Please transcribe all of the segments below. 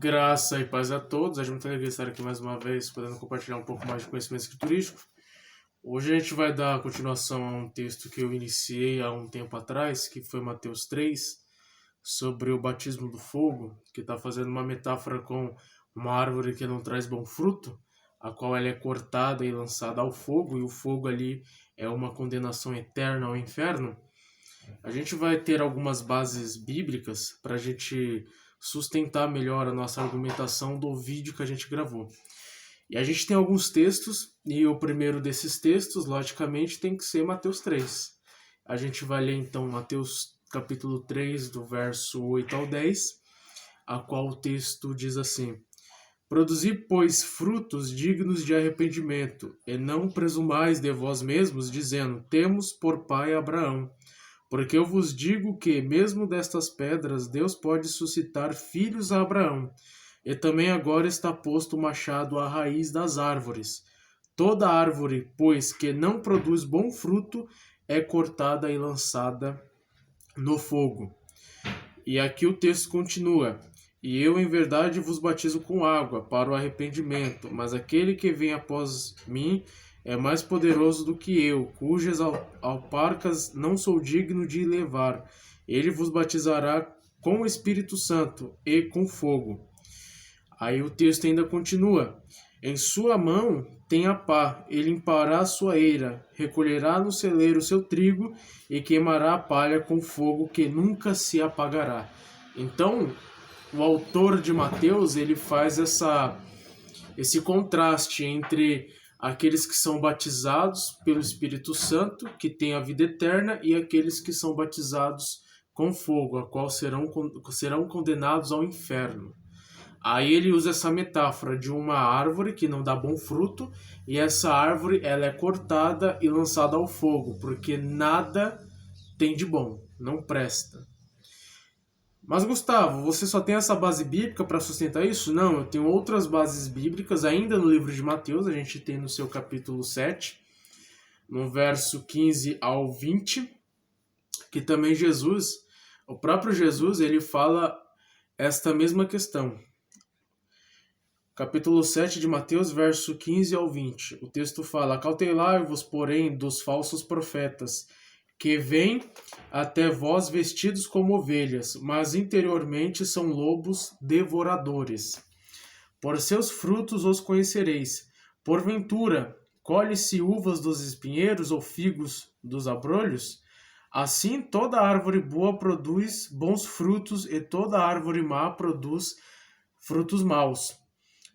Graça e paz a todos. É muito alegria estar aqui mais uma vez, podendo compartilhar um pouco mais de conhecimento escriturístico. Hoje a gente vai dar continuação a um texto que eu iniciei há um tempo atrás, que foi Mateus 3, sobre o batismo do fogo, que está fazendo uma metáfora com uma árvore que não traz bom fruto, a qual ela é cortada e lançada ao fogo, e o fogo ali é uma condenação eterna ao inferno. A gente vai ter algumas bases bíblicas para a gente sustentar melhor a nossa argumentação do vídeo que a gente gravou. E a gente tem alguns textos, e o primeiro desses textos, logicamente, tem que ser Mateus 3. A gente vai ler então Mateus capítulo 3, do verso 8 ao 10, a qual o texto diz assim: Produzi, pois, frutos dignos de arrependimento, e não presumais de vós mesmos, dizendo, temos por pai Abraão. Porque eu vos digo que, mesmo destas pedras, Deus pode suscitar filhos a Abraão. E também agora está posto o machado à raiz das árvores. Toda árvore, pois, que não produz bom fruto, é cortada e lançada no fogo. E aqui o texto continua: E eu, em verdade, vos batizo com água para o arrependimento, mas aquele que vem após mim é mais poderoso do que eu, cujas alparcas não sou digno de levar. Ele vos batizará com o Espírito Santo e com fogo. Aí o texto ainda continua: Em sua mão tem a pá, ele limpará a sua eira, recolherá no celeiro o seu trigo e queimará a palha com fogo que nunca se apagará. Então, o autor de Mateus, ele faz esse contraste entre aqueles que são batizados pelo Espírito Santo, que têm a vida eterna, e aqueles que são batizados com fogo, a qual serão condenados ao inferno. Aí ele usa essa metáfora de uma árvore que não dá bom fruto, e essa árvore ela é cortada e lançada ao fogo, porque nada tem de bom, não presta. Mas Gustavo, você só tem essa base bíblica para sustentar isso? Não, eu tenho outras bases bíblicas ainda no livro de Mateus. A gente tem no seu capítulo 7, no verso 15 ao 20, que também o próprio Jesus, ele fala esta mesma questão. Capítulo 7 de Mateus, verso 15 ao 20. O texto fala: Acautelai-vos, porém, dos falsos profetas, que vêm até vós vestidos como ovelhas, mas interiormente são lobos devoradores. Por seus frutos os conhecereis. Porventura, colhe-se uvas dos espinheiros ou figos dos abrolhos? Assim, toda árvore boa produz bons frutos, e toda árvore má produz frutos maus.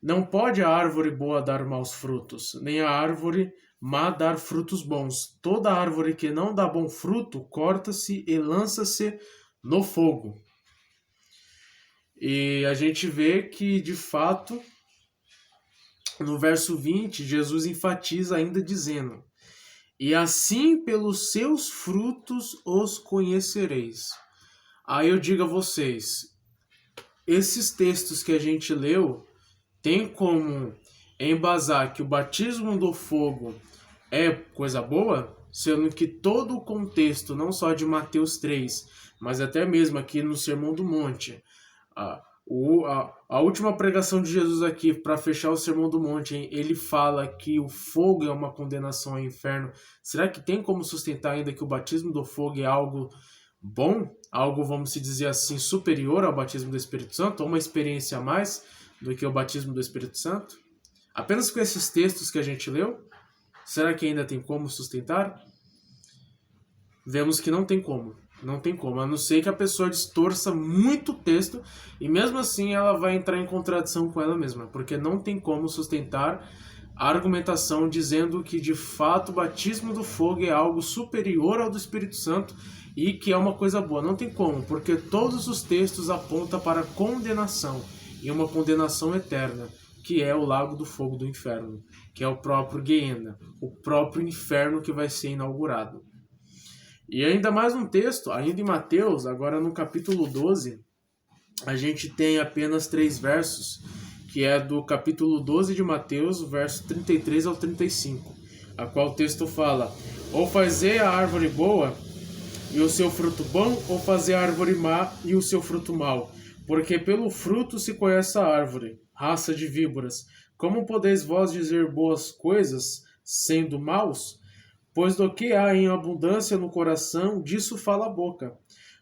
Não pode a árvore boa dar maus frutos, nem a árvore má dar frutos bons. Toda árvore que não dá bom fruto, corta-se e lança-se no fogo. E a gente vê que, de fato, no verso 20, Jesus enfatiza ainda dizendo: E assim pelos seus frutos os conhecereis. Aí eu digo a vocês, esses textos que a gente leu tem como embasar que o batismo do fogo é coisa boa, sendo que todo o contexto, não só de Mateus 3, mas até mesmo aqui no Sermão do Monte, a última pregação de Jesus aqui, para fechar o Sermão do Monte, ele fala que o fogo é uma condenação ao inferno. Será que tem como sustentar ainda que o batismo do fogo é algo bom? Algo, vamos dizer assim, superior ao batismo do Espírito Santo? Ou uma experiência a mais do que o batismo do Espírito Santo? Apenas com esses textos que a gente leu, será que ainda tem como sustentar? Vemos que não tem como. Não tem como, a não ser que a pessoa distorça muito o texto, e mesmo assim ela vai entrar em contradição com ela mesma, porque não tem como sustentar a argumentação dizendo que de fato o batismo do fogo é algo superior ao do Espírito Santo e que é uma coisa boa. Não tem como, porque todos os textos apontam para condenação, e uma condenação eterna, que é o lago do fogo do inferno, que é o próprio Guiena, o próprio inferno que vai ser inaugurado. E ainda mais um texto, ainda em Mateus, agora no capítulo 12, a gente tem apenas 3 versos, que é do capítulo 12 de Mateus, verso 33 ao 35, a qual o texto fala: Ou fazer a árvore boa e o seu fruto bom, ou fazer a árvore má e o seu fruto mau. Porque pelo fruto se conhece a árvore, raça de víboras. Como podeis vós dizer boas coisas, sendo maus? Pois do que há em abundância no coração, disso fala a boca.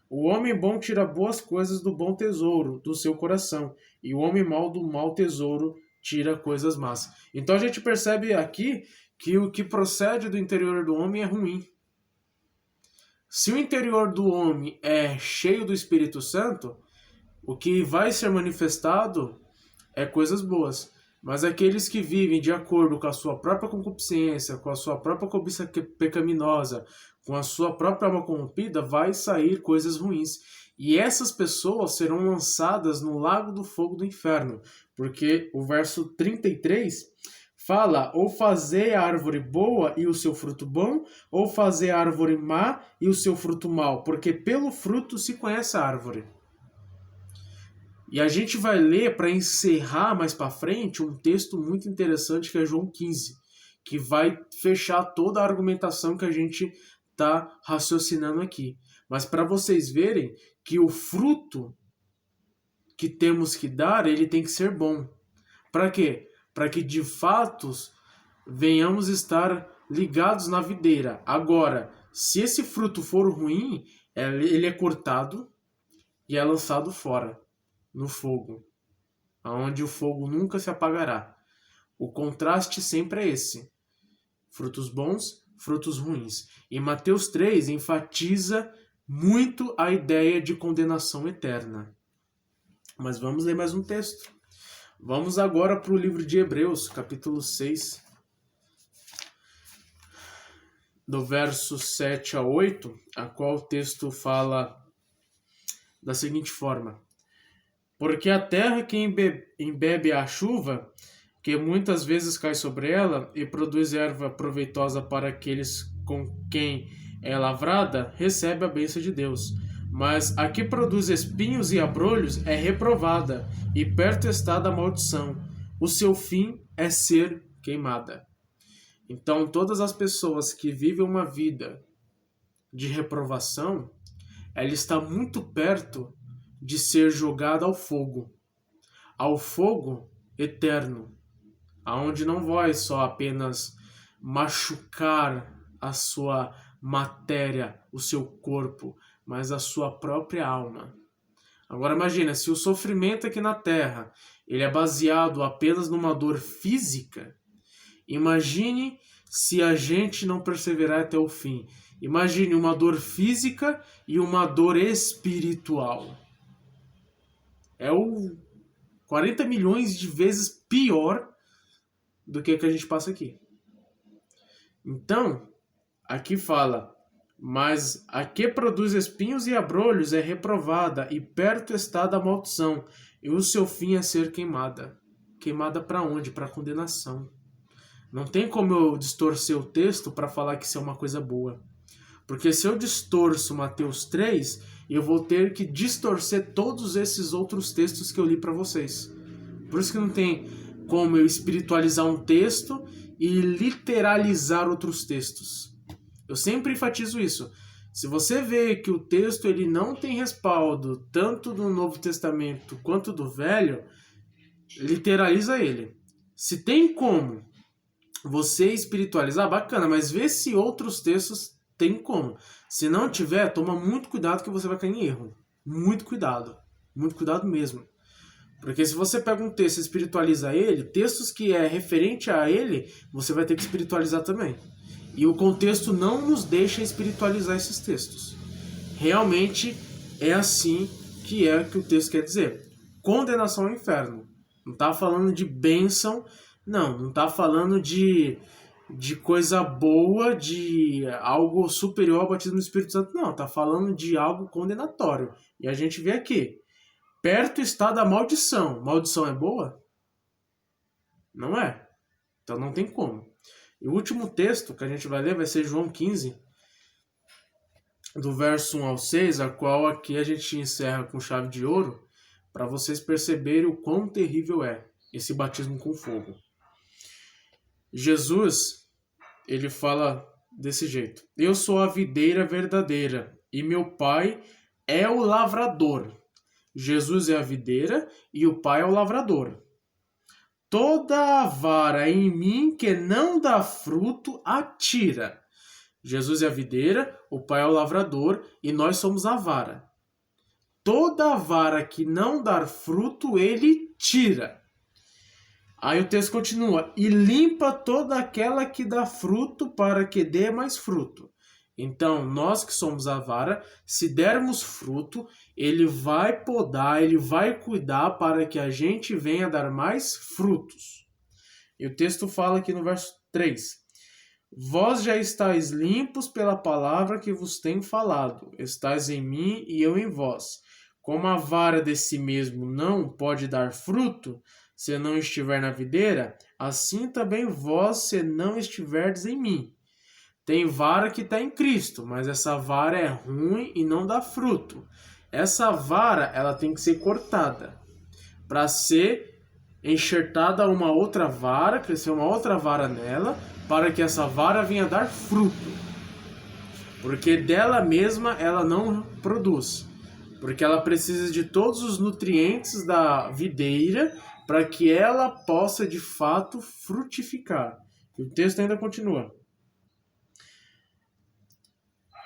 O homem bom tira boas coisas do bom tesouro, do seu coração, e o homem mau do mau tesouro tira coisas más. Então a gente percebe aqui que o que procede do interior do homem é ruim. Se o interior do homem é cheio do Espírito Santo, o que vai ser manifestado é coisas boas. Mas aqueles que vivem de acordo com a sua própria concupiscência, com a sua própria cobiça pecaminosa, com a sua própria alma corrompida, vai sair coisas ruins. E essas pessoas serão lançadas no lago do fogo do inferno. Porque o verso 33 fala: ou fazer a árvore boa e o seu fruto bom, ou fazer a árvore má e o seu fruto mau. Porque pelo fruto se conhece a árvore. E a gente vai ler, para encerrar mais para frente, um texto muito interessante que é João 15, que vai fechar toda a argumentação que a gente está raciocinando aqui. Mas para vocês verem que o fruto que temos que dar, ele tem que ser bom. Para quê? Para que de fato venhamos estar ligados na videira. Agora, se esse fruto for ruim, ele é cortado e é lançado fora, no fogo, onde o fogo nunca se apagará. O contraste sempre é esse: frutos bons, frutos ruins. E Mateus 3 enfatiza muito a ideia de condenação eterna. Mas vamos ler mais um texto. Vamos agora para o livro de Hebreus, capítulo 6, do verso 7 a 8, a qual o texto fala da seguinte forma: porque a terra que embebe a chuva, que muitas vezes cai sobre ela e produz erva proveitosa para aqueles com quem é lavrada, recebe a bênção de Deus. Mas a que produz espinhos e abrolhos é reprovada, e perto está da maldição. O seu fim é ser queimada. Então, todas as pessoas que vivem uma vida de reprovação, ela está muito perto de ser jogada ao fogo eterno, aonde não vai só apenas machucar a sua matéria, o seu corpo, mas a sua própria alma. Agora imagina, se o sofrimento aqui na Terra ele é baseado apenas numa dor física, imagine se a gente não perseverar até o fim. Imagine uma dor física e uma dor espiritual. É o 40 milhões de vezes pior do que a gente passa aqui. Então, aqui fala: mas a que produz espinhos e abrolhos é reprovada, e perto está da maldição, e o seu fim é ser queimada. Queimada para onde? Para condenação. Não tem como eu distorcer o texto para falar que isso é uma coisa boa. Porque se eu distorço Mateus 3, eu vou ter que distorcer todos esses outros textos que eu li para vocês. Por isso que não tem como eu espiritualizar um texto e literalizar outros textos. Eu sempre enfatizo isso. Se você vê que o texto ele não tem respaldo tanto do Novo Testamento quanto do Velho, literaliza ele. Se tem como você espiritualizar, bacana, mas vê se outros textos tem como. Se não tiver, toma muito cuidado que você vai cair em erro. Muito cuidado mesmo. Porque se você pega um texto e espiritualiza ele, textos que é referente a ele, você vai ter que espiritualizar também. E o contexto não nos deixa espiritualizar esses textos. Realmente é assim que o texto quer dizer. Condenação ao inferno. Não está falando de bênção, não está falando de coisa boa, de algo superior ao batismo do Espírito Santo, não. Está falando de algo condenatório. E a gente vê aqui: perto está da maldição. Maldição é boa? Não é. Então não tem como. E o último texto que a gente vai ler vai ser João 15, do verso 1 ao 6, a qual aqui a gente encerra com chave de ouro, para vocês perceberem o quão terrível é esse batismo com fogo. Jesus, ele fala desse jeito: eu sou a videira verdadeira, e meu pai é o lavrador. Jesus é a videira e o Pai é o lavrador. Toda a vara em mim que não dá fruto, atira. Jesus é a videira, o Pai é o lavrador e nós somos a vara. Toda a vara que não dar fruto, ele tira. Aí o texto continua, e limpa toda aquela que dá fruto para que dê mais fruto. Então, nós que somos a vara, se dermos fruto, ele vai podar, ele vai cuidar para que a gente venha dar mais frutos. E o texto fala aqui no verso 3, vós já estáis limpos pela palavra que vos tenho falado, estáis em mim e eu em vós. Como a vara de si mesmo não pode dar fruto, se não estiver na videira, assim também vós, se não estiverdes em mim. Tem vara que está em Cristo, mas essa vara é ruim e não dá fruto. Essa vara, ela tem que ser cortada para ser enxertada uma outra vara, crescer uma outra vara nela, para que essa vara venha dar fruto. Porque dela mesma ela não produz. Porque ela precisa de todos os nutrientes da videira para que ela possa de fato frutificar. E o texto ainda continua.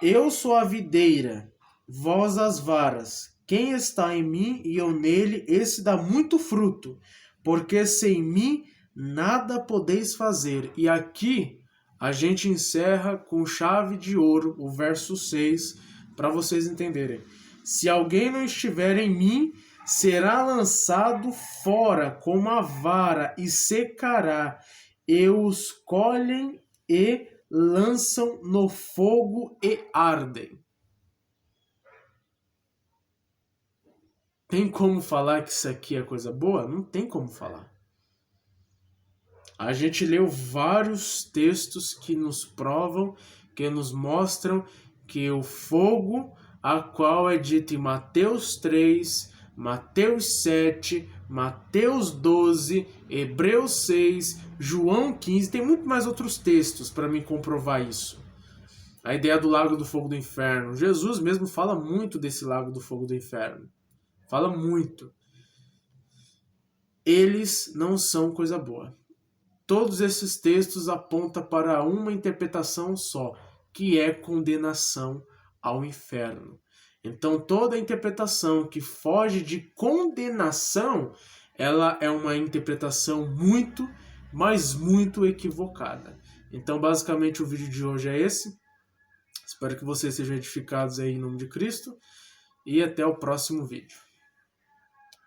Eu sou a videira, vós as varas. Quem está em mim e eu nele, esse dá muito fruto, porque sem mim nada podeis fazer. E aqui a gente encerra com chave de ouro o verso 6, para vocês entenderem. Se alguém não estiver em mim, será lançado fora como a vara e secará, e os colhem e lançam no fogo e ardem. Tem como falar que isso aqui é coisa boa? Não tem como falar. A gente leu vários textos que nos provam, que nos mostram que o fogo, a qual é dito em Mateus 3, Mateus 7, Mateus 12, Hebreus 6, João 15, tem muito mais outros textos para me comprovar isso. A ideia do lago do fogo do inferno. Jesus mesmo fala muito desse lago do fogo do inferno. Fala muito. Eles não são coisa boa. Todos esses textos apontam para uma interpretação só, que é condenação ao inferno. Então, toda interpretação que foge de condenação, ela é uma interpretação muito, mas muito equivocada. Então, basicamente, o vídeo de hoje é esse. Espero que vocês sejam edificados aí em nome de Cristo. E até o próximo vídeo.